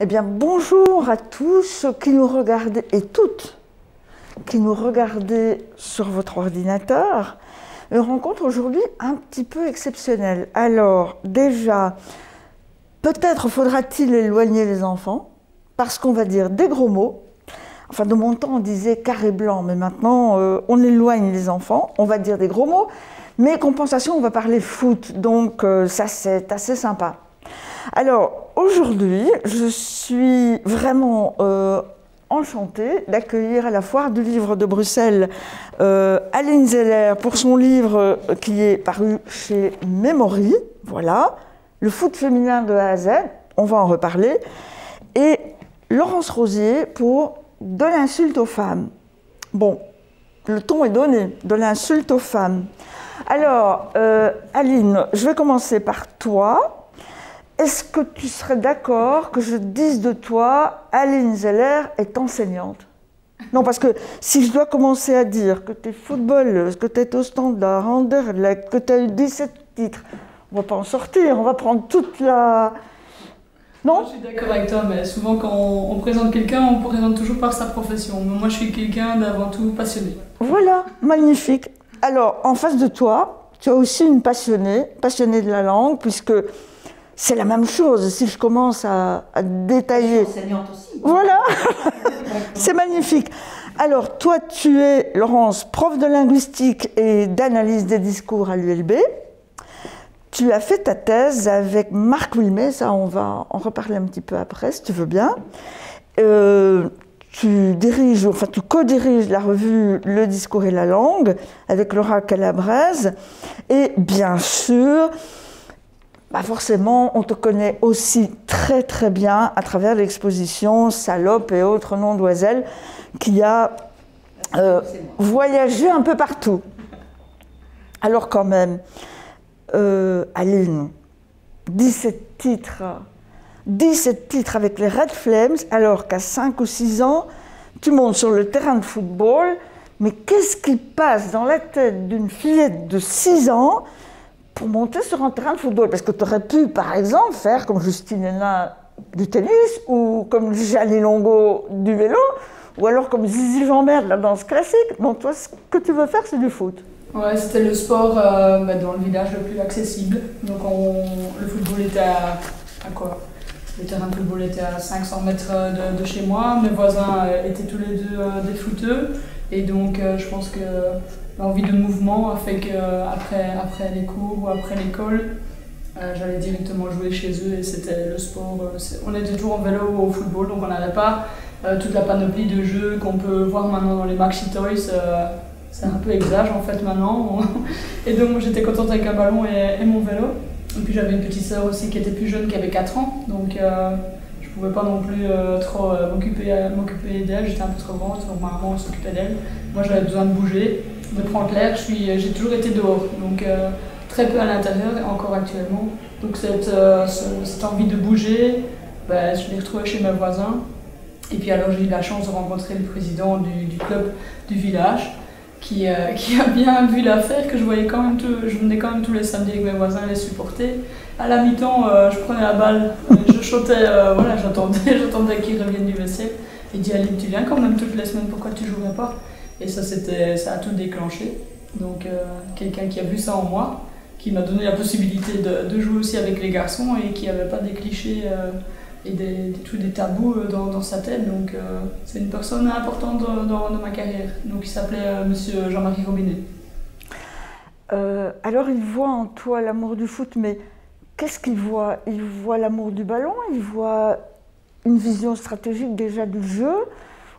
Eh bien, bonjour à tous ceux qui nous regardez et toutes qui nous regardez sur votre ordinateur. Une rencontre aujourd'hui un petit peu exceptionnelle. Alors, déjà, peut-être faudra-t-il éloigner les enfants parce qu'on va dire des gros mots. Enfin, de mon temps, on disait carré blanc, mais maintenant, on éloigne les enfants. On va dire des gros mots, mais compensation, on va parler foot. Donc, ça, c'est assez sympa. Alors, aujourd'hui, je suis vraiment enchantée d'accueillir à la Foire du Livre de Bruxelles Aline Zeller pour son livre qui est paru chez Memory, voilà, le foot féminin de A à Z, on va en reparler, et Laurence Rosier pour De l'insulte aux femmes. Bon, le ton est donné, de l'insulte aux femmes. Alors, Aline, je vais commencer par toi. Est-ce que tu serais d'accord que je dise de toi, Aline Zeller est enseignante? Non, parce que si je dois commencer à dire que tu es footballeuse, que tu es au Standard, Anderlecht, que tu as eu 17 titres, on ne va pas en sortir, on va prendre toute la... Non? Je suis d'accord avec toi, mais souvent quand on présente quelqu'un, on présente toujours par sa profession. Mais moi, je suis quelqu'un d'avant tout passionné. Voilà, magnifique. Alors, en face de toi, tu as aussi une passionnée de la langue, puisque... c'est la même chose, si je commence à détailler. Je suis enseignante aussi. Voilà, c'est magnifique. Alors, toi, tu es, Laurence, prof de linguistique et d'analyse des discours à l'ULB. Tu as fait ta thèse avec Marc Wilmet, ça on va en reparler un petit peu après, si tu veux bien. Tu diriges, enfin tu co-diriges la revue Le Discours et la Langue avec Laura Calabrese. Et bien sûr, bah forcément, on te connaît aussi très très bien à travers l'exposition Salope et autres noms d'oiselles qui a voyagé un peu partout. Alors quand même, Aline, 17 titres avec les Red Flames, alors qu'à 5 ou 6 ans, tu montes sur le terrain de football, mais qu'est-ce qui passe dans la tête d'une fillette de 6 ans pour monter sur un terrain de football? Parce que tu aurais pu, par exemple, faire comme Justine Hénin du tennis, ou comme Jeannie Longo du vélo, ou alors comme Zizi Jeanbert de la danse classique. Donc toi, ce que tu veux faire, c'est du foot. Ouais, c'était le sport dans le village le plus accessible. Donc le football était à quoi? Le terrain de football était à 500 mètres de chez moi. Mes voisins étaient tous les deux des footeux. Et donc je pense que l'envie de mouvement a fait qu'après les cours ou après l'école, j'allais directement jouer chez eux et c'était le sport. On était toujours en vélo ou au football, donc on n'avait pas toute la panoplie de jeux qu'on peut voir maintenant dans les Maxi Toys. C'est un peu exage en fait maintenant. Et donc moi j'étais contente avec un ballon et mon vélo. Et puis j'avais une petite sœur aussi qui était plus jeune, qui avait 4 ans. Donc je pouvais pas non plus trop m'occuper d'elle, j'étais un peu trop grande, donc ma maman s'occupait d'elle. Moi j'avais besoin de bouger, de prendre l'air, j'ai toujours été dehors, donc très peu à l'intérieur, encore actuellement. Donc cette envie de bouger, je l'ai retrouvée chez mes voisins. Et puis alors j'ai eu la chance de rencontrer le président du club du village, qui a bien vu l'affaire, que je venais quand même tous les samedis avec mes voisins les supporter. À la mi-temps, je prenais la balle, je chantais, voilà, j'attendais qu'ils reviennent du WC. Il dit Aline, tu viens quand même toutes les semaines, pourquoi tu jouerais pas? Et ça a tout déclenché. Donc quelqu'un qui a vu ça en moi, qui m'a donné la possibilité de jouer aussi avec les garçons et qui n'avait pas des clichés et tous des tabous dans sa tête. Donc c'est une personne importante dans ma carrière. Donc il s'appelait Monsieur Jean-Marie Robinet. Alors il voit en toi l'amour du foot, mais qu'est-ce qu'il voit? Il voit l'amour du ballon, il voit une vision stratégique déjà du jeu,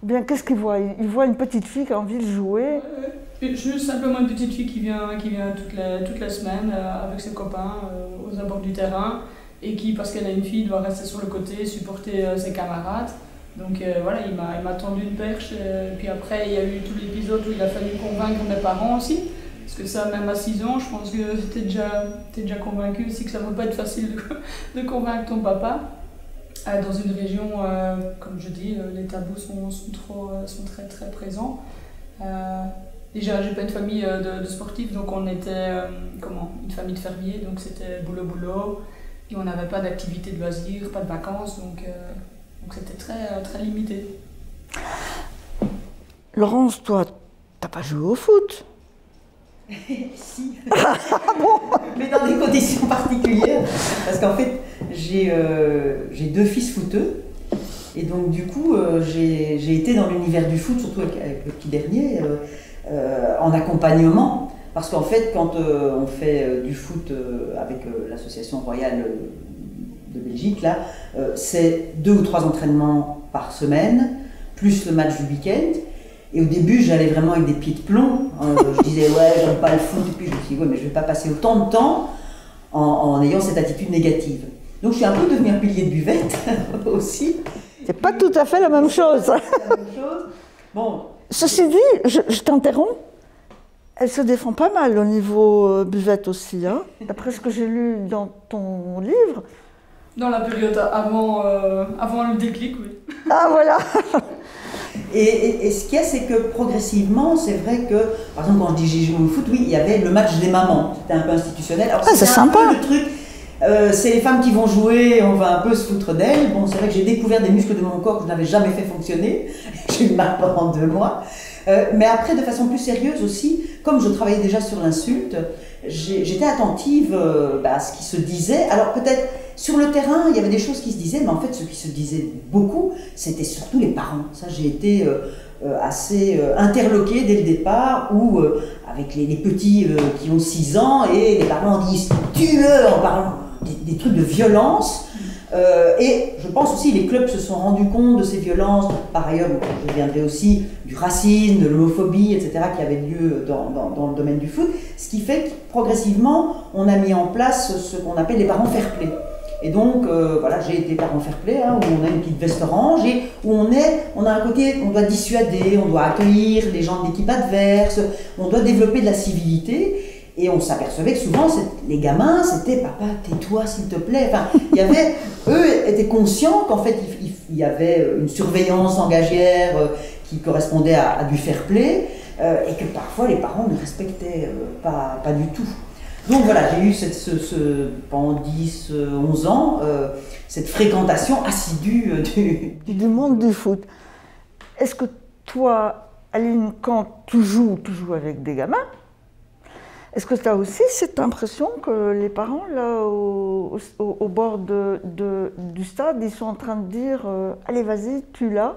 ou bien qu'est-ce qu'il voit? Il voit une petite fille qui a envie de jouer. Juste simplement une petite fille qui vient toutes les semaines avec ses copains aux abords du terrain et qui, parce qu'elle a une fille, doit rester sur le côté, supporter ses camarades. Donc voilà, il m'a tendu une perche. Puis après, il y a eu tout l'épisode où il a fallu convaincre mes parents aussi. Parce que ça, même à 6 ans, je pense que t'es déjà convaincu aussi que ça ne va pas être facile de convaincre ton papa. Dans une région, comme je dis, les tabous sont très très présents. Déjà, j'ai pas une famille de sportifs, donc on était une famille de fermiers, donc c'était boulot, et on n'avait pas d'activité de loisirs, pas de vacances, donc Donc c'était très limité. Laurence, toi, t'as pas joué au foot? Si. Mais dans des conditions particulières. Parce qu'en fait, j'ai 2 fils footeux. Et donc du coup, j'ai été dans l'univers du foot, surtout avec le petit dernier, en accompagnement. Parce qu'en fait, quand on fait du foot avec l'association royale de Belgique, là, c'est 2 ou 3 entraînements par semaine, plus le match du week-end. Et au début, j'allais vraiment avec des pieds de plomb. Je disais, ouais, j'aime pas le foot. Et puis je me suis dit, ouais, mais je vais pas passer autant de temps en ayant cette attitude négative. Donc je suis un peu devenue un pilier de buvette aussi. C'est pas tout à fait la même chose. La même chose. Bon. Ceci dit, je t'interromps. Elle se défend pas mal au niveau buvette aussi, hein, d'après ce que j'ai lu dans ton livre. Dans la période avant le déclic, oui. Ah voilà. Et ce qu'il y a, c'est que progressivement, c'est vrai que, par exemple, quand je dis j'ai joué au foot, oui, il y avait le match des mamans. C'était un peu institutionnel. Alors, c'est sympa. Un peu le truc, c'est les femmes qui vont jouer, on va un peu se foutre d'elles. Bon, c'est vrai que j'ai découvert des muscles de mon corps que je n'avais jamais fait fonctionner. J'ai eu mal pendant 2 mois. Mais après, de façon plus sérieuse aussi, comme je travaillais déjà sur l'insulte, j'étais attentive à ce qui se disait. Alors peut-être sur le terrain, il y avait des choses qui se disaient, mais en fait, ce qui se disait beaucoup, c'était surtout les parents. Ça, j'ai été assez interloquée dès le départ, où avec les petits qui ont 6 ans, et les parents disent « tue-le » en parlant des trucs de violence. Et je pense aussi que les clubs se sont rendus compte de ces violences. Par ailleurs, je viendrai aussi du racisme, de l'homophobie, etc., qui avait lieu dans le domaine du foot. Ce qui fait que progressivement, on a mis en place ce qu'on appelle les parents fair-play. Et donc, voilà, j'ai été parent fair-play, hein, où on a une petite veste orange et où on a un côté, on doit dissuader, on doit accueillir les gens de l'équipe adverse, on doit développer de la civilité. Et on s'apercevait que souvent, les gamins, c'était « papa, tais-toi s'il te plaît ». Enfin, eux étaient conscients qu'en fait, il y avait une surveillance langagière qui correspondait à du fair-play et que parfois, les parents ne respectaient pas du tout. Donc voilà, j'ai eu pendant 10, 11 ans, cette fréquentation assidue du monde du foot. Est-ce que toi, Aline, quand tu joues avec des gamins, est-ce que tu as aussi cette impression que les parents, là, au bord du stade, ils sont en train de dire « Allez, vas-y, tu l'as »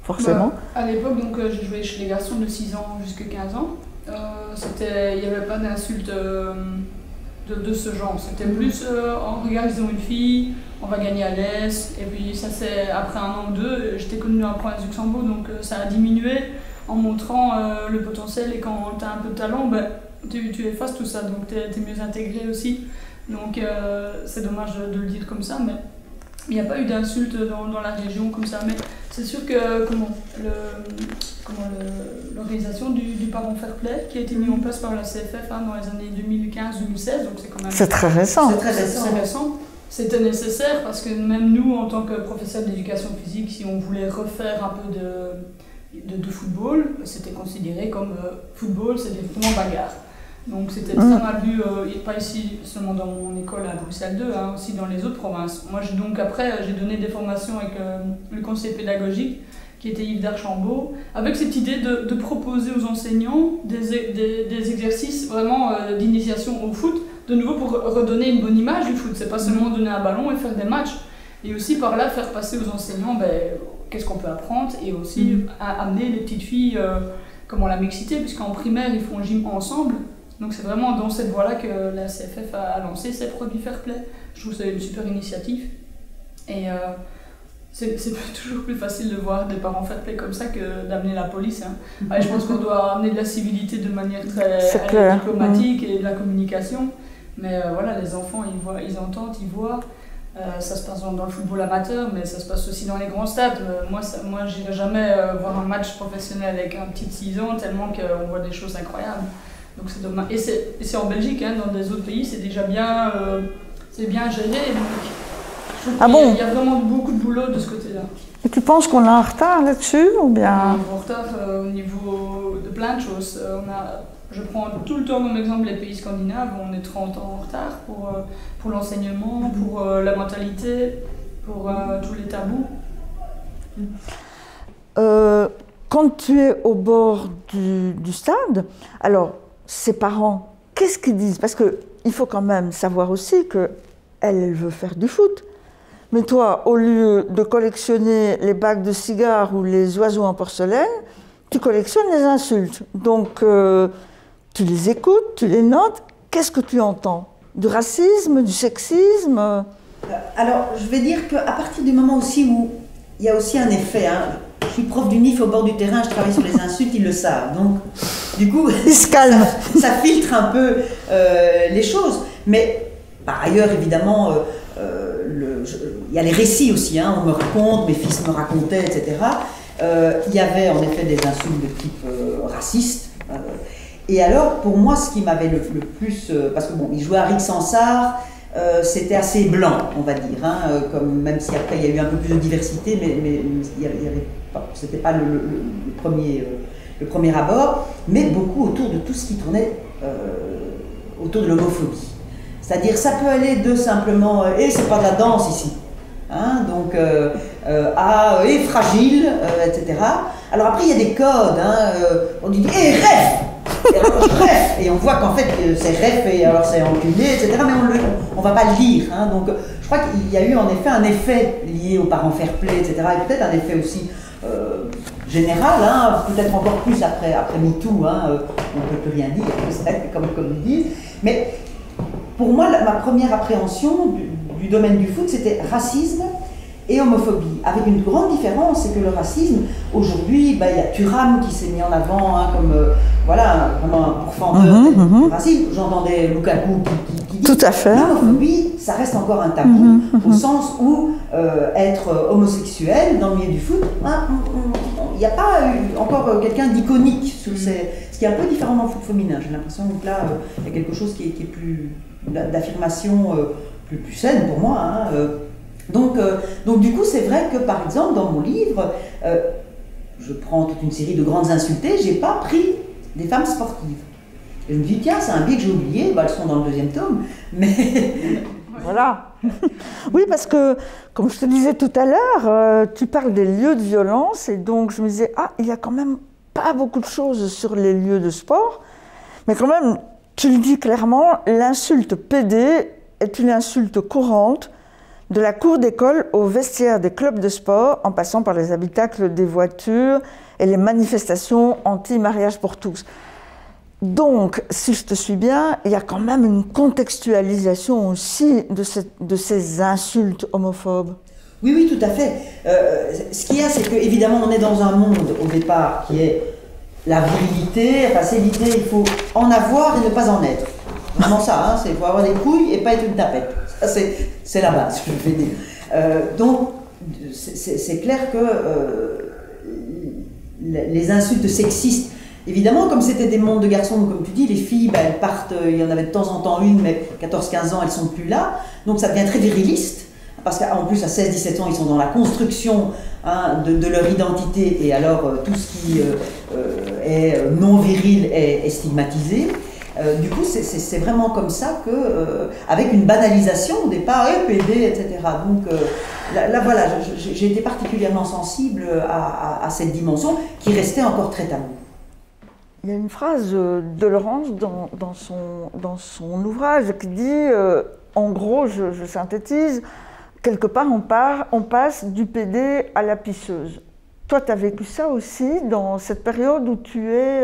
forcément. À l'époque, j'ai joué chez les garçons de 6 ans jusqu'à 15 ans. Il n'y avait pas d'insulte de ce genre. C'était plus « Regarde, ils ont une fille, on va gagner à l'Est ». Et puis ça, c'est après 1 an ou 2, j'étais connue dans la province du Luxembourg, donc ça a diminué en montrant le potentiel. Et quand tu as un peu de talent, tu effaces tout ça, donc tu es mieux intégré aussi. Donc c'est dommage de le dire comme ça, mais il n'y a pas eu d'insultes dans la région comme ça. Mais c'est sûr que l'organisation du parent fair play qui a été mise en place par la CFF dans les années 2015-2016, donc c'est quand même... C'est très récent. C'est très récent. C'était nécessaire parce que même nous, en tant que professeurs d'éducation physique, si on voulait refaire un peu de football, c'était considéré comme football, c'est directement bagarre. Donc c'était très mal vu, pas ici seulement dans mon école à Bruxelles 2, aussi dans les autres provinces. Moi j'ai donné des formations avec le conseiller pédagogique qui était Yves Darchambault, avec cette idée de proposer aux enseignants des exercices vraiment d'initiation au foot, de nouveau pour redonner une bonne image du foot. C'est pas seulement donner un ballon et faire des matchs, et aussi par là faire passer aux enseignants qu'est-ce qu'on peut apprendre, et aussi amener les petites filles comment la mixité, puisqu'en primaire ils font gym ensemble. Donc c'est vraiment dans cette voie-là que la CFF a lancé ses produits fair play. Je trouve que c'est une super initiative. Et c'est toujours plus facile de voir des parents fair play comme ça que d'amener la police. Je pense qu'on doit amener de la civilité de manière très diplomatique et de la communication. Mais voilà, les enfants, ils entendent, ils voient. Ça se passe dans le football amateur, mais ça se passe aussi dans les grands stades. Moi je n'irai jamais voir un match professionnel avec un petit de 6 ans, tellement qu'on voit des choses incroyables. Donc c'est dommage. Et c'est en Belgique, dans des autres pays, c'est déjà bien, géré. Donc, il y a vraiment beaucoup de boulot de ce côté-là. Et tu penses qu'on est en retard là-dessus ou bien... On est en retard au niveau de plein de choses. Je prends tout le temps comme exemple les pays scandinaves, on est 30 ans en retard pour l'enseignement, pour la mentalité, pour tous les tabous. Quand tu es au bord du stade, alors ses parents, qu'est-ce qu'ils disent? Parce qu'il faut quand même savoir aussi qu'elle veut faire du foot. Mais toi, au lieu de collectionner les bacs de cigares ou les oiseaux en porcelaine, tu collectionnes les insultes. Donc, tu les écoutes, tu les notes. Qu'est-ce que tu entends? Du racisme, du sexisme? Alors, je vais dire qu'à partir du moment aussi où il y a aussi un effet, hein, je suis prof du NIF au bord du terrain, je travaille sur les insultes, ils le savent. Donc, du coup, ils se calment. Ça filtre un peu les choses. Mais par ailleurs, évidemment, il y a les récits aussi. Hein, on me raconte, mes fils me racontaient, etc. Il y avait en effet des insultes de type raciste. Et alors, pour moi, ce qui m'avait le plus... parce que bon, il jouait à Rick Sansard, c'était assez blanc, on va dire, hein, comme, même si après il y a eu un peu plus de diversité, mais c'était pas le premier abord, mais beaucoup autour de tout ce qui tournait autour de l'homophobie. C'est-à-dire, ça peut aller de simplement « et c'est pas de la danse ici hein, », donc à « et fragile », etc. Alors après, il y a des codes, hein, on dit « et rêve ». Et on voit qu'en fait c'est ref et alors c'est enculé, etc. Mais on va pas le dire. Hein, donc je crois qu'il y a eu en effet un effet lié aux parents fair play, etc. Et peut-être un effet aussi général, hein, peut-être encore plus après MeToo, hein, on ne peut plus rien dire, comme ils disent. Mais pour moi, ma première appréhension du domaine du foot, c'était racisme et homophobie, avec une grande différence, c'est que le racisme, aujourd'hui, il y a Thuram qui s'est mis en avant hein, comme voilà, vraiment un pourfendeur du racisme. J'entendais Lukaku qui dit tout à fait. L'homophobie, ça reste encore un tabou, au sens où être homosexuel dans le milieu du foot, il n'y a pas encore quelqu'un d'iconique sur ce qui est un peu différent dans le foot féminin. J'ai l'impression que là, il y a quelque chose qui est plus d'affirmation plus saine pour moi. Hein, donc du coup, c'est vrai que par exemple, dans mon livre, je prends toute une série de grandes insultées, j'ai pas pris des femmes sportives. Et je me dis, tiens, c'est un biais que j'ai oublié, elles sont dans le 2e tome, mais... Voilà. Oui, parce que, comme je te disais tout à l'heure, tu parles des lieux de violence, et donc je me disais, il y a quand même pas beaucoup de choses sur les lieux de sport, mais quand même, tu le dis clairement, l'insulte PD est une insulte courante, de la cour d'école aux vestiaires des clubs de sport, en passant par les habitacles des voitures et les manifestations anti-mariage pour tous. Donc, si je te suis bien, il y a quand même une contextualisation aussi de ces insultes homophobes. Oui, tout à fait. Ce qu'il y a, c'est qu'évidemment, on est dans un monde, au départ, qui est la virilité, enfin, c'est l'idée, il faut en avoir et ne pas en être. Vraiment ça, hein, il faut avoir des couilles et pas être une tapette. Ça, c'est la base, je vais dire. Donc, c'est clair que les insultes sexistes, évidemment, comme c'était des mondes de garçons, comme tu dis, les filles, elles partent, il y en avait de temps en temps une, mais 14-15 ans, elles ne sont plus là. Donc, ça devient très viriliste, parce qu'en plus, à 16-17 ans, ils sont dans la construction hein, de leur identité, et alors, tout ce qui est non viril est stigmatisé. Du coup, c'est vraiment comme ça que, avec une banalisation au départ, PD, etc. Donc là voilà, j'ai été particulièrement sensible à cette dimension qui restait encore très taboue. Il y a une phrase de Laurence dans son ouvrage qui dit, en gros, je synthétise, quelque part on passe du PD à la pisseuse. Toi, tu as vécu ça aussi dans cette période où tu es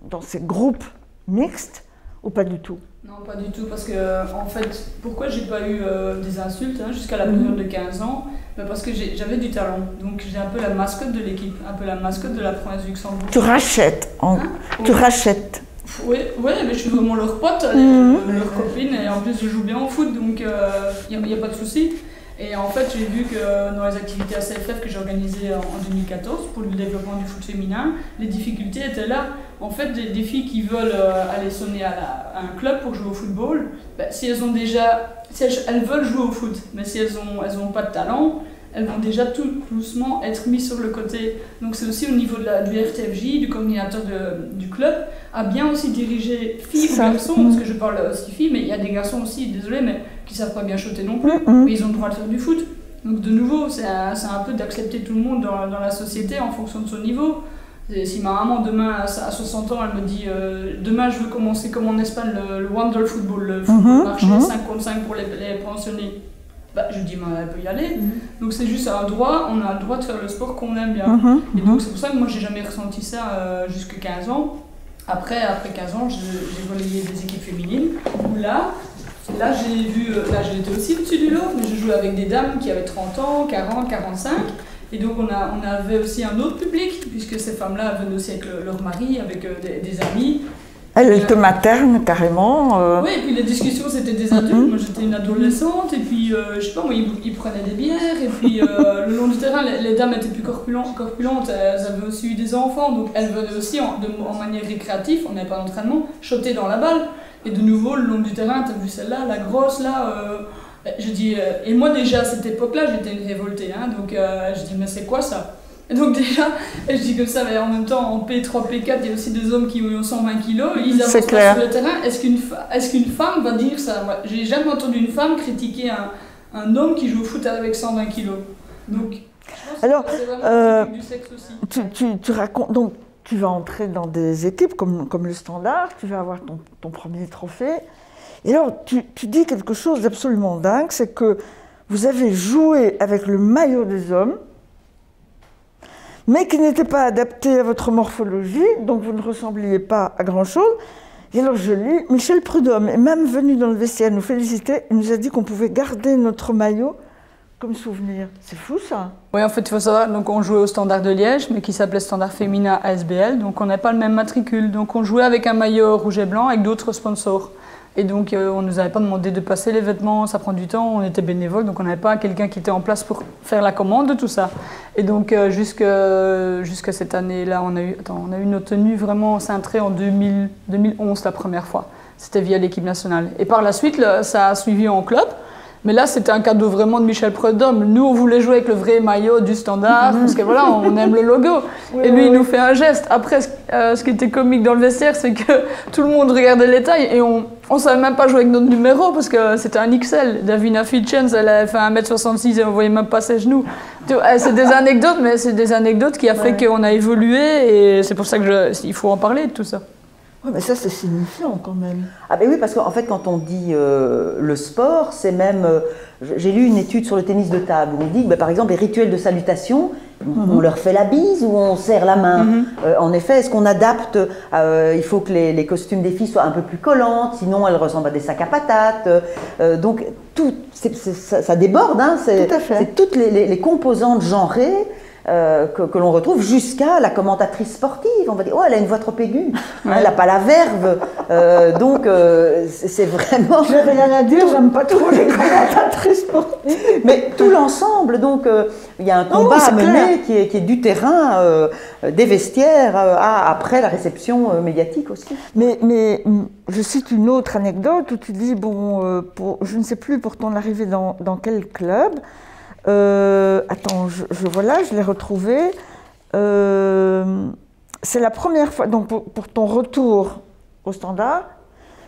dans ces groupes mixtes ou pas du tout? Non, pas du tout, parce que en fait, pourquoi j'ai pas eu des insultes hein, jusqu'à la période de 15 ans? Parce que j'avais du talent, donc j'ai un peu la mascotte de l'équipe, un peu la mascotte de la province du Luxembourg. Tu rachètes, tu rachètes. Oui, mais je suis vraiment leur pote, leur copine, et en plus je joue bien au foot, donc il n'y a pas de souci. Et en fait, j'ai vu que dans les activités ACFF que j'ai organisées en 2014 pour le développement du foot féminin, les difficultés étaient là. En fait, des filles qui veulent aller sonner à un club pour jouer au football, si elles veulent jouer au foot, mais si elles ont pas de talent, elles vont déjà tout doucement être mises sur le côté. Donc c'est aussi au niveau du RTFJ, du coordinateur du club, à bien aussi diriger filles ou garçons, parce que je parle aussi filles, mais il y a des garçons aussi, désolé, mais qui savent pas bien shotter non plus, mais ils ont le droit de faire du foot. Donc de nouveau, c'est un peu d'accepter tout le monde dans la société en fonction de son niveau. Et si ma maman demain à 60 ans, elle me dit demain je veux commencer comme en Espagne le Wandel Football, le football marché 5 contre 5 pour les pensionnés, bah, je dis elle peut y aller. Donc c'est juste un droit, on a le droit de faire le sport qu'on aime bien. Et donc c'est pour ça que moi j'ai jamais ressenti ça jusqu'à 15 ans. Après 15 ans, j'ai relayé des équipes féminines où là j'ai vu, là j'étais aussi au-dessus du lot, mais je jouais avec des dames qui avaient 30 ans, 40, 45. Et donc on avait aussi un autre public, puisque ces femmes-là venaient aussi avec leur mari, avec des amis. Elles te maternent carrément. Oui, et puis les discussions c'était des adultes. Moi j'étais une adolescente, et puis je sais pas, moi ils prenaient des bières, et puis le long du terrain, les dames étaient plus corpulentes, elles avaient aussi eu des enfants, donc elles venaient aussi en manière récréative, on n'avait pas d'entraînement, shotter dans la balle. Et de nouveau, le long du terrain, t'as vu celle-là, la grosse là. Je dis, et moi déjà à cette époque-là, j'étais une révoltée, hein, donc je dis, mais c'est quoi ça? Et donc déjà, je dis comme ça, mais en même temps, en P3, P4, il y a aussi des hommes qui ont 120 kilos, ils avancent pas sur le terrain. Est-ce qu'une femme va dire ça? Moi, j'ai jamais entendu une femme critiquer un homme qui joue au foot avec 120 kilos. Donc, je pense alors, que c'est vraiment un truc du sexe aussi. Tu racontes, donc tu vas entrer dans des équipes comme le Standard, tu vas avoir ton premier trophée. Et alors, tu dis quelque chose d'absolument dingue, c'est que vous avez joué avec le maillot des hommes, mais qui n'était pas adapté à votre morphologie, donc vous ne ressembliez pas à grand-chose. Et alors je lis, Michel Prudhomme est même venu dans le vestiaire nous féliciter, il nous a dit qu'on pouvait garder notre maillot comme souvenir. C'est fou ça. Oui, en fait, il faut savoir, donc on jouait au Standard de Liège, mais qui s'appelait Standard Féminin ASBL, donc on n'a pas le même matricule. Donc on jouait avec un maillot rouge et blanc avec d'autres sponsors. Et donc on ne nous avait pas demandé de passer les vêtements, ça prend du temps, on était bénévole, donc on n'avait pas quelqu'un qui était en place pour faire la commande de tout ça. Et donc jusqu'à cette année-là, on a eu notre tenue vraiment cintrée en 2011 la première fois. C'était via l'équipe nationale. Et par la suite, ça a suivi en club. Mais là, c'était un cadeau vraiment de Michel Prudhomme. Nous, on voulait jouer avec le vrai maillot du Standard, parce que voilà, on aime le logo. Oui, et lui, il nous fait un geste. Après, ce qui était comique dans le vestiaire, c'est que tout le monde regardait les tailles et on ne savait même pas jouer avec notre numéro, parce que c'était un XL. Davina Fitchens, elle avait fait 1m66 et on ne voyait même pas ses genoux. C'est des anecdotes, mais c'est des anecdotes qui a fait qu'on a évolué, et c'est pour ça qu'il faut en parler de tout ça. Oui, mais ça, c'est signifiant quand même. Ah ben oui, parce qu'en fait, quand on dit le sport, c'est même... j'ai lu une étude sur le tennis de table où on dit que, par exemple, les rituels de salutation, on leur fait la bise ou on serre la main. En effet, est-ce qu'on adapte il faut que les costumes des filles soient un peu plus collantes, sinon elles ressemblent à des sacs à patates. Donc, ça déborde, hein, c'est toutes les composantes genrées que l'on retrouve jusqu'à la commentatrice sportive. On va dire, oh, elle a une voix trop aiguë, elle n'a pas la verve. Donc, c'est vraiment... J'ai rien à dire, j'aime pas trop les commentatrices sportives. Mais tout l'ensemble, donc, il y a un combat à mener qui est du terrain, des vestiaires, après la réception médiatique aussi. Mais je cite une autre anecdote où tu dis, bon, je ne sais plus pour ton arrivée dans quel club. Attends, voilà, je l'ai retrouvé. C'est la première fois, donc pour ton retour au Standard,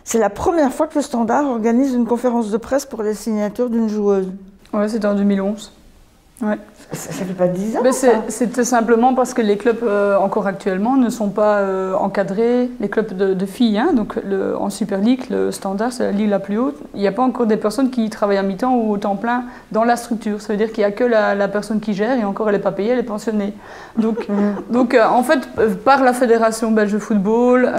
c'est la première fois que le Standard organise une conférence de presse pour les signatures d'une joueuse. Ouais, c'était en 2011. Ouais. Ça fait pas 10 ans. Mais c'était simplement parce que les clubs, encore actuellement, ne sont pas encadrés, les clubs de filles. Hein, donc en Super League, le Standard, c'est la ligue la plus haute. Il n'y a pas encore des personnes qui travaillent à mi-temps ou au temps plein dans la structure. Ça veut dire qu'il n'y a que la personne qui gère, et encore elle n'est pas payée, elle est pensionnée. Donc, en fait, par la Fédération belge de football,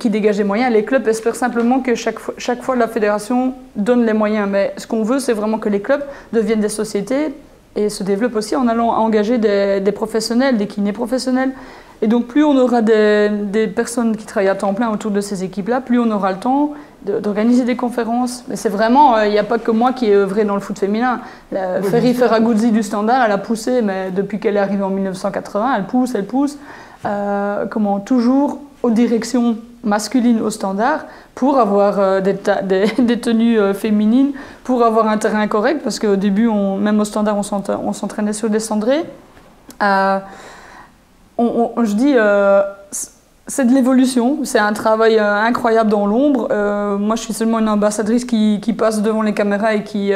qui dégage des moyens, les clubs espèrent simplement que chaque fois la Fédération donne les moyens. Mais ce qu'on veut, c'est vraiment que les clubs deviennent des sociétés et se développe aussi en allant engager des professionnels, des kinés professionnels. Et donc plus on aura des personnes qui travaillent à temps plein autour de ces équipes-là, plus on aura le temps d'organiser des conférences. Mais c'est vraiment, il n'y a pas que moi qui ai œuvré dans le foot féminin. Ferry Ferraguzzi du Standard, elle a poussé, mais depuis qu'elle est arrivée en 1980, elle pousse, toujours aux directions masculines au Standard pour avoir des tenues féminines, pour avoir un terrain correct, parce qu'au début, même au Standard, on s'entraînait sur des cendrés. C'est de l'évolution, c'est un travail incroyable dans l'ombre. Moi, je suis seulement une ambassadrice qui passe devant les caméras et qui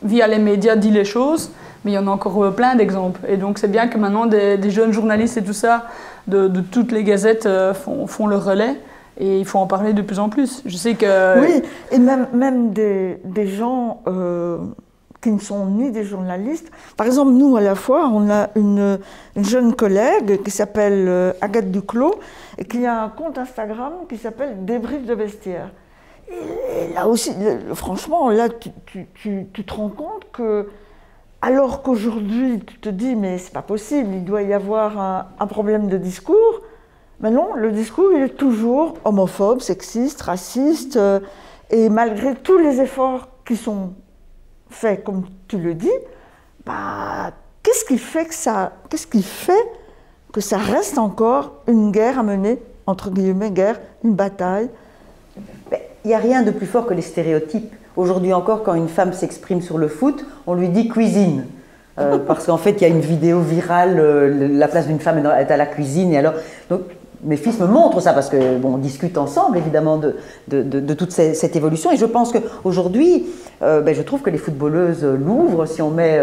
via les médias, dit les choses, mais il y en a encore plein d'exemples. Et donc c'est bien que maintenant des jeunes journalistes et tout ça, de toutes les gazettes font le relais. Et il faut en parler de plus en plus. Je sais que... Oui, et même des gens qui ne sont ni des journalistes. Par exemple, nous, à la foire, on a une jeune collègue qui s'appelle Agathe Duclos et qui a un compte Instagram qui s'appelle Débrief de vestiaire. Et là aussi, franchement, là, tu te rends compte que, alors qu'aujourd'hui, tu te dis, mais c'est pas possible, il doit y avoir un problème de discours. Mais non, le discours, il est toujours homophobe, sexiste, raciste, et malgré tous les efforts qui sont faits, comme tu le dis, bah, qu'est-ce qui fait que ça reste encore une guerre à mener, entre guillemets, guerre, une bataille? Il n'y a rien de plus fort que les stéréotypes. Aujourd'hui encore, quand une femme s'exprime sur le foot, on lui dit cuisine. Parce qu'en fait, il y a une vidéo virale, la place d'une femme est à la cuisine, et alors... Donc, mes fils me montrent ça parce que bon, on discute ensemble évidemment de toute cette évolution, et je pense qu'aujourd'hui, je trouve que les footballeuses l'ouvrent. Si on met,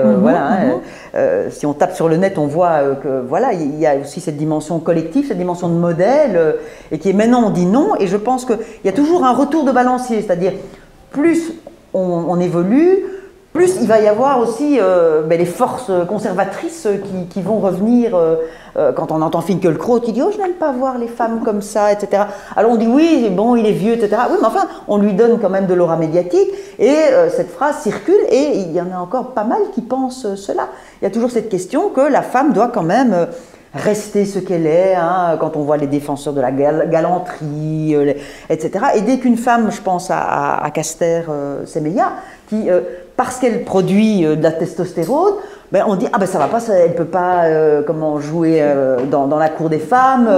si on tape sur le net, on voit que voilà, il y a aussi cette dimension collective, cette dimension de modèle, et qui est maintenant on dit non. Et je pense qu'il y a toujours un retour de balancier, c'est-à-dire plus on évolue, plus il va y avoir aussi les forces conservatrices qui vont revenir. Quand on entend Finkielkraut qui dit « Oh, je n'aime pas voir les femmes comme ça », etc. Alors on dit « Oui, bon, il est vieux, etc. » Oui, mais enfin, on lui donne quand même de l'aura médiatique, et cette phrase circule, et il y en a encore pas mal qui pensent cela. Il y a toujours cette question que la femme doit quand même rester ce qu'elle est, hein, quand on voit les défenseurs de la galanterie, etc. Et dès qu'une femme, je pense à Caster Semenya, qui, parce qu'elle produit de la testostérone, on dit « Ah ben ça va pas, elle peut pas comment jouer dans la cour des femmes. »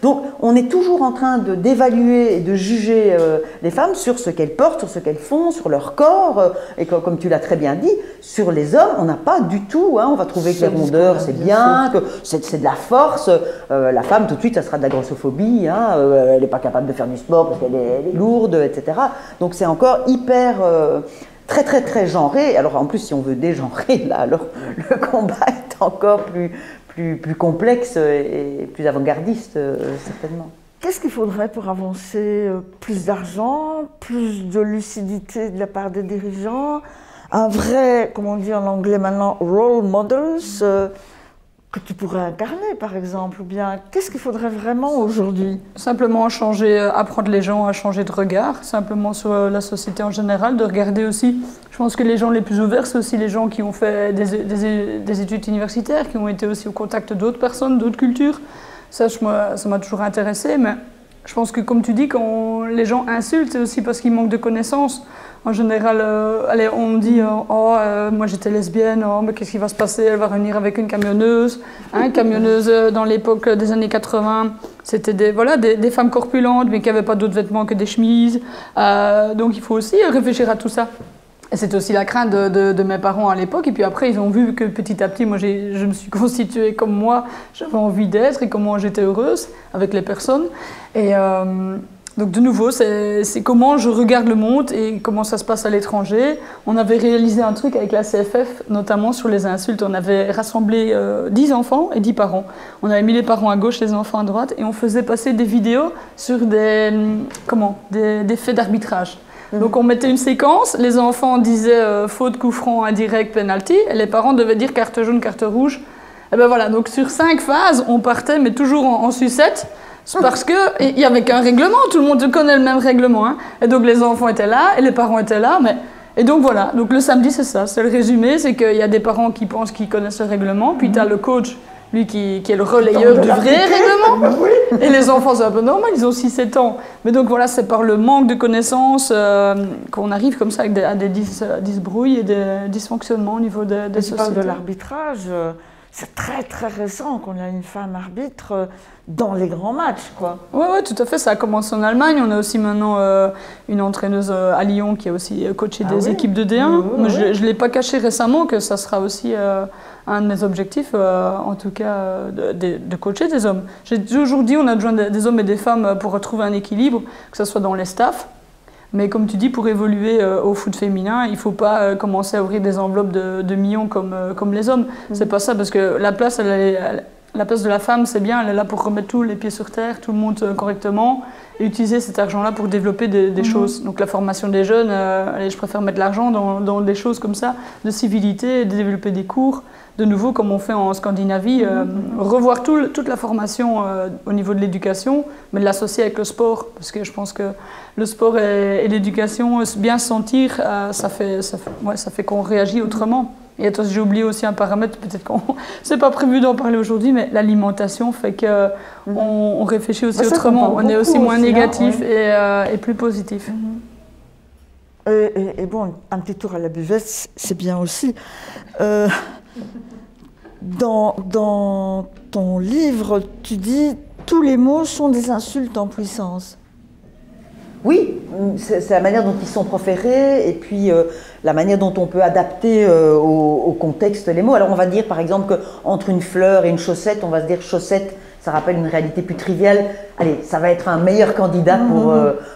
Donc on est toujours en train d'évaluer et de juger les femmes sur ce qu'elles portent, sur ce qu'elles font, sur leur corps. Et comme tu l'as très bien dit, sur les hommes, on n'a pas du tout, hein, on va trouver que les rondeurs c'est bien, que c'est de la force. La femme tout de suite, ça sera de la grossophobie, hein, elle n'est pas capable de faire du sport parce qu'elle est lourde, etc. Donc c'est encore hyper... très très très genré. Alors en plus, si on veut dégenrer, là, alors le combat est encore plus complexe et plus avant-gardiste, certainement. Qu'est-ce qu'il faudrait pour avancer? Plus d'argent, plus de lucidité de la part des dirigeants, un vrai, comme on dit en anglais maintenant, role models que tu pourrais incarner, par exemple, ou bien qu'est-ce qu'il faudrait vraiment aujourd'hui? Simplement changer, apprendre les gens à changer de regard, simplement sur la société en général, de regarder aussi. Je pense que les gens les plus ouverts, c'est aussi les gens qui ont fait des études universitaires, qui ont été aussi au contact d'autres personnes, d'autres cultures. Ça m'a toujours intéressé, mais je pense que comme tu dis, quand les gens insultent, c'est aussi parce qu'ils manquent de connaissances. En général, on me dit moi j'étais lesbienne, mais qu'est-ce qui va se passer? Elle va revenir avec une camionneuse. Hein, camionneuse dans l'époque des années 80, c'était des femmes corpulentes, mais qui n'avaient pas d'autres vêtements que des chemises. Donc il faut aussi réfléchir à tout ça. Et c'était aussi la crainte de mes parents à l'époque. Et puis après, ils ont vu que petit à petit, moi, je me suis constituée comme moi, j'avais envie d'être et comment j'étais heureuse avec les personnes. Et donc de nouveau, c'est comment je regarde le monde et comment ça se passe à l'étranger. On avait réalisé un truc avec la CFF, notamment sur les insultes. On avait rassemblé 10 enfants et 10 parents. On avait mis les parents à gauche, les enfants à droite, et on faisait passer des vidéos sur des faits d'arbitrage. Donc on mettait une séquence, les enfants disaient faute, coup franc, indirect, penalty, et les parents devaient dire carte jaune, carte rouge. Et ben voilà, donc sur 5 phases, on partait, mais toujours en sucette, parce qu'il n'y avait qu'un règlement, tout le monde connaît le même règlement. Hein. Et donc les enfants étaient là, et les parents étaient là, et donc voilà, donc le samedi c'est ça, c'est le résumé, c'est qu'il y a des parents qui pensent qu'ils connaissent le règlement, puis tu as le coach, lui qui est le relayeur du vrai règlement. Et les enfants, c'est un peu normal, ils ont 6-7 ans. Mais donc voilà, c'est par le manque de connaissances qu'on arrive comme ça à des disbrouilles et des dysfonctionnements au niveau des sociétés. Tu parles de l'arbitrage, c'est très très récent qu'on a une femme arbitre dans les grands matchs, quoi. Oui, tout à fait, ça a commencé en Allemagne. On a aussi maintenant une entraîneuse à Lyon qui a aussi coaché des équipes de D1. Mais je ne l'ai pas caché récemment, que ça sera aussi un de mes objectifs, en tout cas, de coacher des hommes. J'ai toujours dit on a besoin des hommes et des femmes pour retrouver un équilibre, que ce soit dans les staffs. Mais comme tu dis, pour évoluer au foot féminin, il ne faut pas commencer à ouvrir des enveloppes de millions comme les hommes. C'est pas ça, parce que la place, la place de la femme, c'est bien, elle est là pour remettre tous les pieds sur terre, tout le monde correctement, et utiliser cet argent-là pour développer des choses. Donc la formation des jeunes, allez, je préfère mettre l'argent dans des choses comme ça, de civilité, de développer des cours, de nouveau comme on fait en Scandinavie, revoir toute la formation au niveau de l'éducation, mais de l'associer avec le sport, parce que je pense que le sport et l'éducation, bien se sentir, ça fait qu'on réagit autrement. Et attends, j'ai oublié aussi un paramètre, peut-être qu'on c'est pas prévu d'en parler aujourd'hui, mais l'alimentation fait que on réfléchit aussi autrement. On est aussi moins négatif et plus positif. Et bon, un petit tour à la buvette, c'est bien aussi. Dans ton livre, tu dis tous les mots sont des insultes en puissance. Oui, c'est la manière dont ils sont proférés et puis la manière dont on peut adapter au contexte les mots. Alors on va dire par exemple qu'entre une fleur et une chaussette, on va se dire chaussette, ça rappelle une réalité plus triviale. Allez, ça va être un meilleur candidat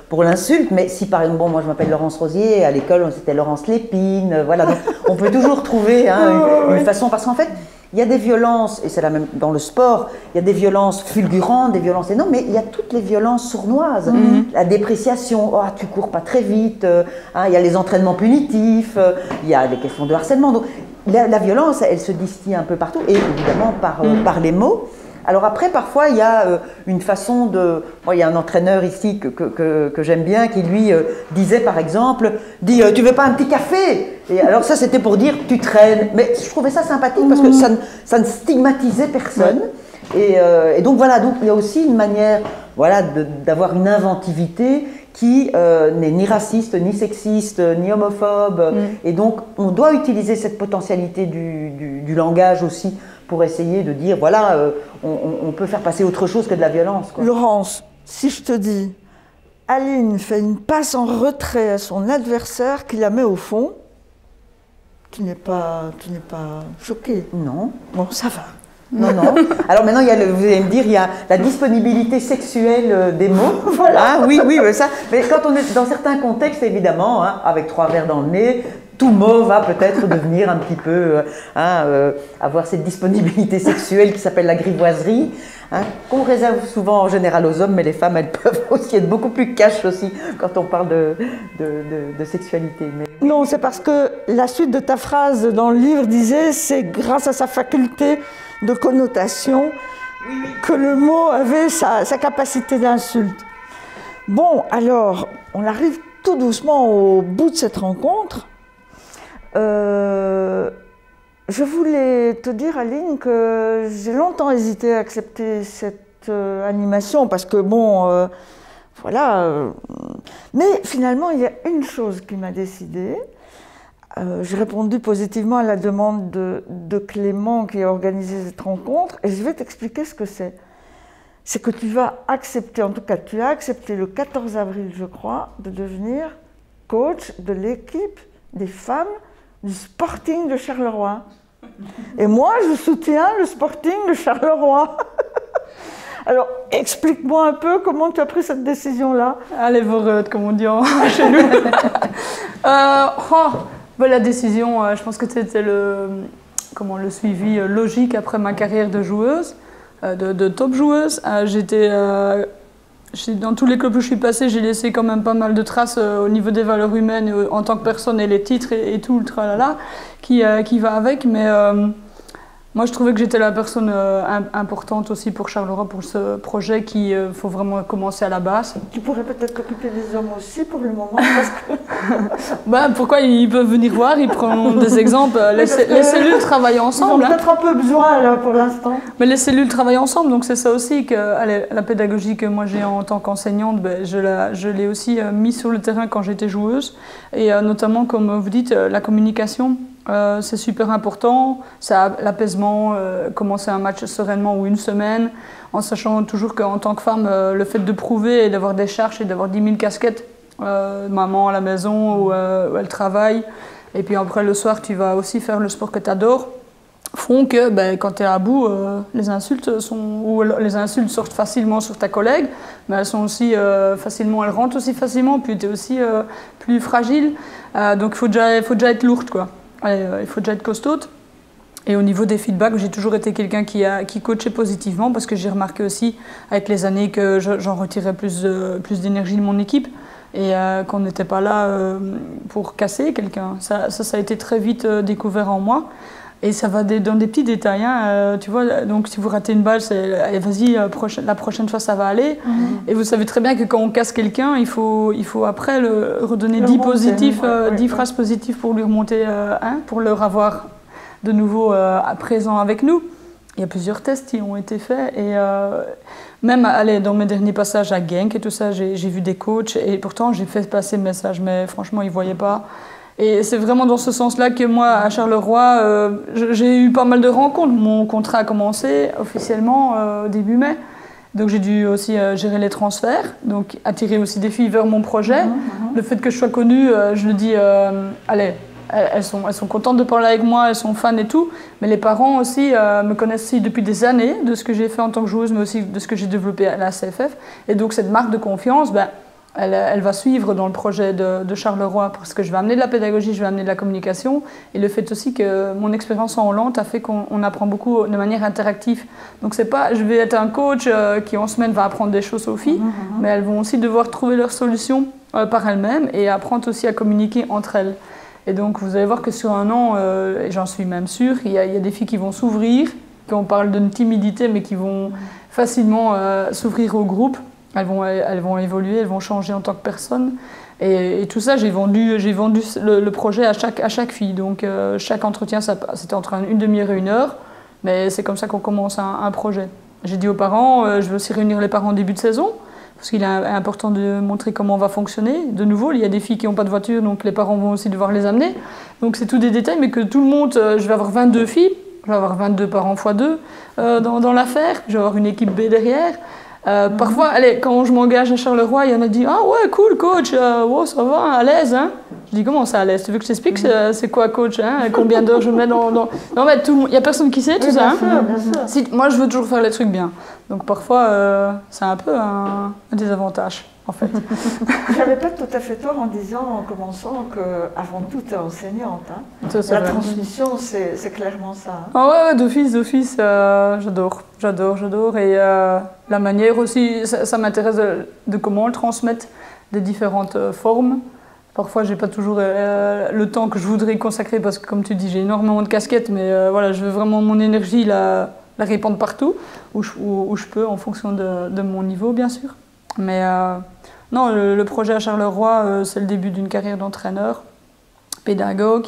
pour l'insulte, mais si par exemple, bon, moi je m'appelle Laurence Rosier, à l'école c'était Laurence Lépine, voilà, donc on peut toujours trouver une façon, parce qu'en fait, il y a des violences, et c'est la même dans le sport, il y a des violences fulgurantes, des violences énormes, mais il y a toutes les violences sournoises. La dépréciation, oh, tu cours pas très vite, il y a les entraînements punitifs, il y a des questions de harcèlement. Donc, la violence, elle se distille un peu partout, et évidemment par les mots. Alors après, parfois, il y a une façon de... Moi, il y a un entraîneur ici que j'aime bien qui, lui, disait, par exemple, tu veux pas un petit café? Et alors ça, c'était pour dire, tu traînes. Mais je trouvais ça sympathique parce que ça ne stigmatisait personne. Et donc, voilà, donc, il y a aussi une manière d'avoir une inventivité qui n'est ni raciste, ni sexiste, ni homophobe. Et donc, on doit utiliser cette potentialité du langage aussi pour essayer de dire, voilà, on peut faire passer autre chose que de la violence, quoi. Laurence, si je te dis, Aline fait une passe en retrait à son adversaire qui la met au fond, tu n'es pas choquée? Non. Bon, ça va. Non, non. Alors maintenant, vous allez me dire, il y a la disponibilité sexuelle des mots. Voilà. Oui, mais ça. Mais quand on est dans certains contextes, évidemment, avec 3 verres dans le nez, tout mot va peut-être devenir un petit peu, avoir cette disponibilité sexuelle qui s'appelle la grivoiserie, qu'on réserve souvent en général aux hommes, mais les femmes, elles peuvent aussi être beaucoup plus cash aussi quand on parle de sexualité. Mais... Non, c'est parce que la suite de ta phrase dans le livre disait, c'est grâce à sa faculté de connotation que le mot avait sa capacité d'insulte. Bon, alors, on arrive tout doucement au bout de cette rencontre. Je voulais te dire, Aline, que j'ai longtemps hésité à accepter cette animation parce que, bon, mais finalement, il y a une chose qui m'a décidée. J'ai répondu positivement à la demande de Clément qui a organisé cette rencontre et je vais t'expliquer ce que c'est. C'est que tu vas accepter, en tout cas tu as accepté le 14 avril, je crois, de devenir coach de l'équipe des femmes du Sporting de Charleroi. Et moi, je soutiens le Sporting de Charleroi. Alors, explique-moi un peu comment tu as pris cette décision-là. Allez, voreux, comme on dit chez nous. La décision, je pense que c'était le suivi logique après ma carrière de joueuse, de top joueuse. Dans tous les clubs où je suis passée, j'ai laissé quand même pas mal de traces au niveau des valeurs humaines en tant que personne et les titres et tout le tralala qui va avec. Mais moi, je trouvais que j'étais la personne importante aussi pour Charleroi, pour ce projet qui faut vraiment commencer à la base. Tu pourrais peut-être t'occuper des hommes aussi pour le moment parce que... Pourquoi ils peuvent venir voir, ils prennent des exemples. Les cellules travaillent ensemble. Ils ont peut-être un peu besoin là, pour l'instant. Mais les cellules travaillent ensemble, donc c'est ça aussi que la pédagogie que moi j'ai en tant qu'enseignante, je l'ai aussi mis sur le terrain quand j'étais joueuse. Et notamment, comme vous dites, la communication. C'est super important, ça l'apaisement, commencer un match sereinement ou une semaine, en sachant toujours qu'en tant que femme, le fait de prouver et d'avoir des charges et d'avoir 10 000 casquettes, maman à la maison où elle travaille, et puis après le soir tu vas aussi faire le sport que tu adores, font que quand tu es à bout, les insultes sortent facilement sur ta collègue, mais elles sont aussi facilement, elles rentrent aussi facilement, puis tu es aussi plus fragile. Donc il faut déjà être lourde, quoi. Il faut déjà être costaude. Et au niveau des feedbacks, j'ai toujours été quelqu'un qui coachait positivement, parce que j'ai remarqué aussi avec les années que j'en retirais plus d'énergie de mon équipe et qu'on n'était pas là pour casser quelqu'un. Ça a été très vite découvert en moi. Et ça va dans des petits détails, hein. Tu vois, donc si vous ratez une balle, c'est allez, vas-y, la prochaine fois ça va aller. Et vous savez très bien que quand on casse quelqu'un, il faut après redonner 10 phrases positives pour lui remonter, pour le revoir de nouveau présent avec nous. Il y a plusieurs tests qui ont été faits et même dans mes derniers passages à Genk et tout ça, j'ai vu des coachs et pourtant j'ai fait passer le message, mais franchement ils ne voyaient pas. Et c'est vraiment dans ce sens-là que moi, à Charleroi, j'ai eu pas mal de rencontres. Mon contrat a commencé officiellement début mai. Donc j'ai dû aussi gérer les transferts, donc attirer aussi des filles vers mon projet. Le fait que je sois connue, je le dis, allez, elles sont contentes de parler avec moi, elles sont fans et tout. Mais les parents aussi me connaissent aussi depuis des années de ce que j'ai fait en tant que joueuse, mais aussi de ce que j'ai développé à la CFF. Et donc cette marque de confiance, elle va suivre dans le projet de Charleroi parce que je vais amener de la pédagogie, je vais amener de la communication et le fait aussi que mon expérience en Hollande a fait qu'on apprend beaucoup de manière interactive. Donc c'est pas, je vais être un coach qui en semaine va apprendre des choses aux filles, mais elles vont aussi devoir trouver leurs solutions par elles-mêmes et apprendre aussi à communiquer entre elles. Et donc vous allez voir que sur un an, et j'en suis même sûre, il y a des filles qui vont s'ouvrir, qu'on parle d'une timidité mais qui vont facilement s'ouvrir au groupe. Elles vont évoluer, elles vont changer en tant que personne. Et tout ça, j'ai vendu le projet à chaque fille. Donc chaque entretien, c'était entre une demi-heure et 1 heure. Mais c'est comme ça qu'on commence un projet. J'ai dit aux parents, je vais aussi réunir les parents au début de saison. Parce qu'il est important de montrer comment on va fonctionner. De nouveau, il y a des filles qui n'ont pas de voiture, donc les parents vont aussi devoir les amener. Donc c'est tous des détails, mais que tout le monde, je vais avoir 22 filles, je vais avoir 22 parents x 2 dans l'affaire, je vais avoir une équipe B derrière. Parfois, allez, quand je m'engage à Charleroi, il y en a qui disent « Ah ouais, cool coach, wow, ça va, à l'aise hein ?» Je dis « Comment ça à l'aise? Tu veux que je t'explique c'est quoi coach hein? Combien d'heures je mets dans... » Non mais il n'y a personne qui sait tout ça. Bien sûr. Moi, je veux toujours faire les trucs bien. Donc parfois, c'est un peu un désavantage, en fait. Je n'avais pas tout à fait tort en disant, en commençant, qu'avant tout, tu es enseignante. Hein. Ça, la vrai. transmission, c'est clairement ça. Hein. Ah ouais, d'office, j'adore. Et la manière aussi, ça m'intéresse de comment le transmettre, des différentes formes. Parfois, j'ai pas toujours le temps que je voudrais consacrer parce que, comme tu dis, j'ai énormément de casquettes, mais voilà, je veux vraiment mon énergie la répandre partout où je peux, en fonction de mon niveau, bien sûr. Mais non, le projet à Charleroi, c'est le début d'une carrière d'entraîneur, pédagogue,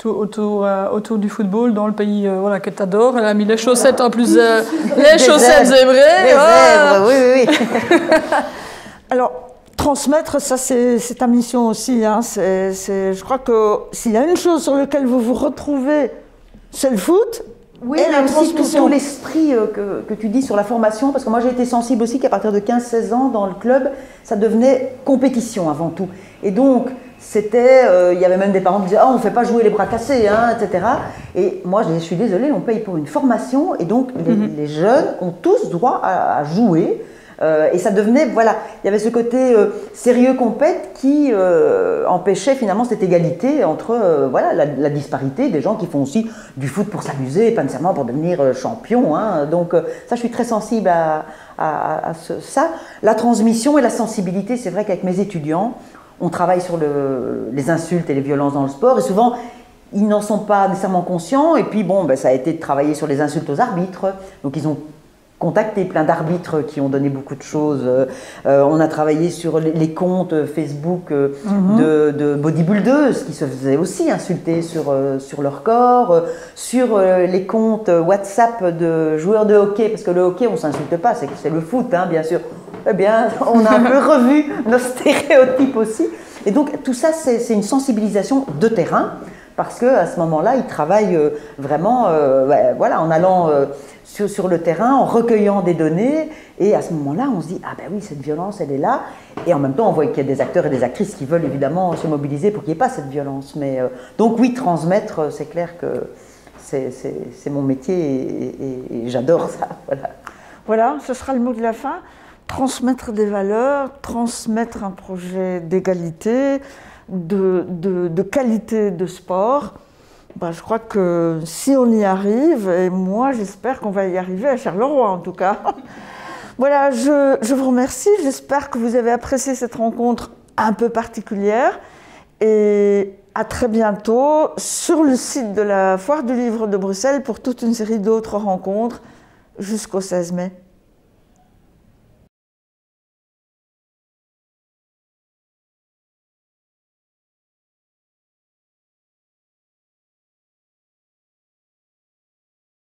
autour du football dans le pays voilà, que tu adores. Elle a mis les chaussettes en plus, les chaussettes zébrées. Oui. Alors, transmettre, ça c'est ta mission aussi. Hein. Je crois que s'il y a une chose sur laquelle vous vous retrouvez, c'est le foot. Oui, et la aussi transmission. tout l'esprit que tu dis sur la formation, parce que moi j'ai été sensible aussi qu'à partir de 15-16 ans dans le club, ça devenait compétition avant tout. Et donc, il y avait même des parents qui disaient « Ah, on ne fait pas jouer les bras cassés, hein, etc. » Et moi, je suis désolée, on paye pour une formation, et donc les jeunes ont tous droit à jouer. Et ça devenait, voilà, il y avait ce côté sérieux compète qui empêchait finalement cette égalité entre voilà, la disparité des gens qui font aussi du foot pour s'amuser, pas nécessairement pour devenir champion. Hein. Donc ça, je suis très sensible à ça. La transmission et la sensibilité, c'est vrai qu'avec mes étudiants, on travaille sur les insultes et les violences dans le sport, et souvent, ils n'en sont pas nécessairement conscients. Et puis bon, ça a été de travailler sur les insultes aux arbitres, donc ils ont contacté plein d'arbitres qui ont donné beaucoup de choses. On a travaillé sur les comptes Facebook de bodybuildeuses qui se faisaient aussi insulter sur leur corps, sur les comptes WhatsApp de joueurs de hockey, parce que le hockey, on ne s'insulte pas, c'est le foot, hein, bien sûr. Eh bien, on a un peu revu nos stéréotypes aussi. Et donc, tout ça, c'est une sensibilisation de terrain, parce qu'à ce moment-là, ils travaillent vraiment voilà, en allant sur le terrain, en recueillant des données, et à ce moment-là, on se dit « Ah ben oui, cette violence, elle est là », et en même temps, on voit qu'il y a des acteurs et des actrices qui veulent évidemment se mobiliser pour qu'il n'y ait pas cette violence. Mais, donc oui, transmettre, c'est clair que c'est mon métier, et j'adore ça. Voilà. Voilà, ce sera le mot de la fin. transmettre des valeurs, transmettre un projet d'égalité, de qualité de sport. Ben, je crois que si on y arrive, et moi j'espère qu'on va y arriver à Charleroi en tout cas. Voilà, je vous remercie, j'espère que vous avez apprécié cette rencontre un peu particulière et à très bientôt sur le site de la Foire du Livre de Bruxelles pour toute une série d'autres rencontres jusqu'au 16 mai.